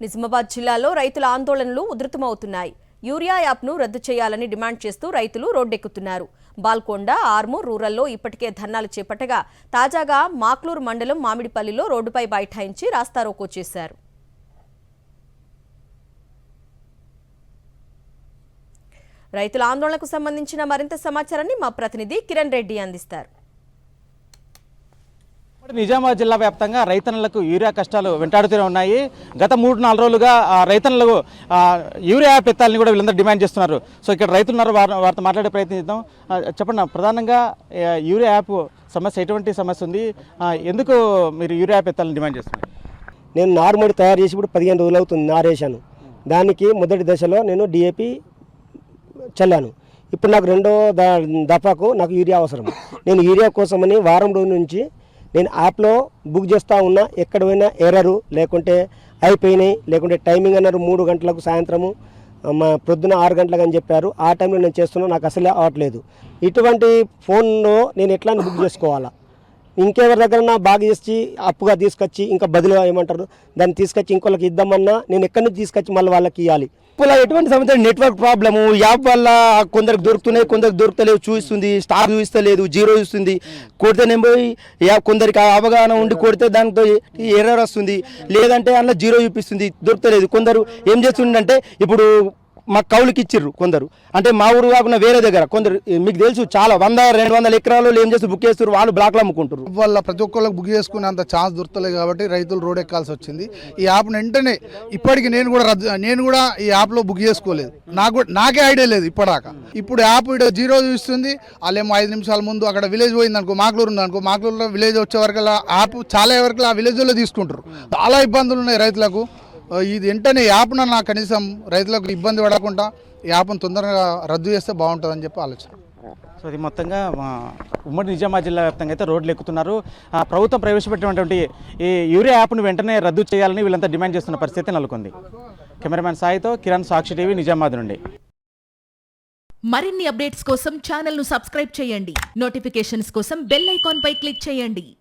నిజామాబాద్ జిల్లాలో రైతుల ఆందోళనలు ఉధృతమవుతున్నాయి. యూరియా యాప్ను రద్దు చేయాలని డిమాండ్ చేస్తూ రైతులు రోడ్డెక్కుతున్నారు. బాల్కొండ, ఆర్మూర్ రూరల్లో ఇప్పటికే ధర్నాలు చేపట్టగా తాజాగా మాక్లూరు మండలం మామిడిపల్లిలో రోడ్డుపై బైఠాయించి రాస్తారోకో చేశారు. రైతుల ఆందోళనకు సంబంధించిన మరింత సమాచారాన్ని మా ప్రతినిధి కిరణ్ రెడ్డి అందిస్తారు. నిజామాబాద్ జిల్లా వ్యాప్తంగా రైతన్నలకు యూరియా కష్టాలు వెంటాడుతూనే ఉన్నాయి. గత 3-4 రోజులుగా రైతన్నలకు యూరియా యాప్ ఎత్తాలని కూడా వీళ్ళందరూ డిమాండ్ చేస్తున్నారు. సో ఇక్కడ రైతులున్నారు, వారితో మాట్లాడే ప్రయత్నం చేద్దాం. చెప్పండి, ప్రధానంగా యూరియా యాప్ సమస్య ఎటువంటి సమస్య ఉంది, ఎందుకు మీరు యూరియా యాప్ ఎత్తాలని డిమాండ్ చేస్తున్నారు? నేను నార్మల్ తయారు చేసి ఇప్పుడు 15 రోజులు అవుతుంది నారేశాను. దానికి మొదటి దశలో నేను డిఏపి చల్లాను. ఇప్పుడు నాకు రెండో దఫాకు నాకు యూరియా అవసరం. నేను యూరియా కోసమని వారం రోజుల నుంచి నేను యాప్లో బుక్ చేస్తూ ఉన్నా. ఎక్కడ పోయినా ఎర్రరు, లేకుంటే అయిపోయినాయి, లేకుంటే టైమింగ్ అన్నారు 3 గంటలకు సాయంత్రము, ప్రొద్దున 6 గంటలకు అని చెప్పారు. ఆ టైంలో నేను చేస్తున్నా, నాకు అసలే అవట్లేదు. ఇటువంటి ఫోన్లో నేను ఎట్లా బుక్ చేసుకోవాలా? ఇంకెవరి దగ్గర బాగా చేసి అప్పుగా తీసుకొచ్చి ఇంకా బదిలీ ఏమంటారు దాన్ని తీసుకొచ్చి ఇంకోళ్ళకి ఇద్దామన్నా నేను ఎక్కడి నుంచి తీసుకొచ్చి మళ్ళీ వాళ్ళకి ఇవ్వాలి. ఇప్పుడు ఎటువంటి సమస్య, నెట్వర్క్ ప్రాబ్లము, యాప్ వల్ల కొందరికి దొరుకుతున్నాయి, కొందరికి దొరుకుతలేవు, చూపిస్తుంది స్టార్ చూపిస్తలేదు, 0 చూస్తుంది. కొడితేనే పోయి కొందరికి అవగాహన ఉండి కొడితే దాంతో ఎర్రర్ వస్తుంది, లేదంటే అందులో 0 చూపిస్తుంది, దొరుకుతలేదు. కొందరు ఏం చేస్తుండే, ఇప్పుడు మాకు కౌలుకి ఇచ్చిర్రు కొందరు, అంటే మా ఊరు కాకుండా వేరే దగ్గర కొందరు, మీకు తెలుసు చాలా 100-200 ఎకరాలు ఏం చేస్తారు, బుక్ చేస్తారు, వాళ్ళు బ్లాక్లో అమ్ముకుంటారు. వాళ్ళ ప్రతి ఒక్కళ్ళకి బుక్ చేసుకునే అంత ఛాన్స్ దొరకలేదు కాబట్టి రైతులు రోడ్ ఎక్కాల్సి వచ్చింది. ఈ యాప్ వెంటనే ఇప్పటికి నేను కూడా ఈ యాప్లో బుక్ చేసుకోలేదు, నాకే ఐడియా లేదు ఇప్పటిదాకా. ఇప్పుడు యాప్ 0 చూస్తుంది, వాళ్ళేమో 5 నిమిషాల ముందు అక్కడ విలేజ్ పోయింది అనుకో, మాక్లూరు ఉంది అనుకో, మాక్లూరులో విలేజ్ వచ్చే వరకు యాప్ చాలా వరకు ఆ విలేజ్లో తీసుకుంటారు. చాలా ఇబ్బందులు ఉన్నాయి రైతులకు. ఇది వెంటనే యాప్ను నాకు కనీసం రైతులకు ఇబ్బంది పడకుండా యాప్ను తొందరగా రద్దు చేస్తే బాగుంటుందని చెప్పి ఆలోచన. సో ఇది మొత్తంగా ఉమ్మడి నిజామాబాద్ జిల్లా వ్యాప్తంగా అయితే రోడ్లు ఎక్కుతున్నారు. ప్రభుత్వం ప్రవేశపెట్టినటువంటి ఈ యూరియా యాప్ను వెంటనే రద్దు చేయాలని వీళ్ళంతా డిమాండ్ చేస్తున్న పరిస్థితి నెలకొంది. కెమెరామ్యాన్ సాయితో కిరణ్, సాక్షి టీవీ, నిజామాబాద్ నుండి. మరిన్ని అప్డేట్స్ కోసం ఛానల్ను సబ్స్క్రైబ్ చేయండి. నోటిఫికేషన్స్ కోసం బెల్ ఐకాన్ పై క్లిక్ చేయండి.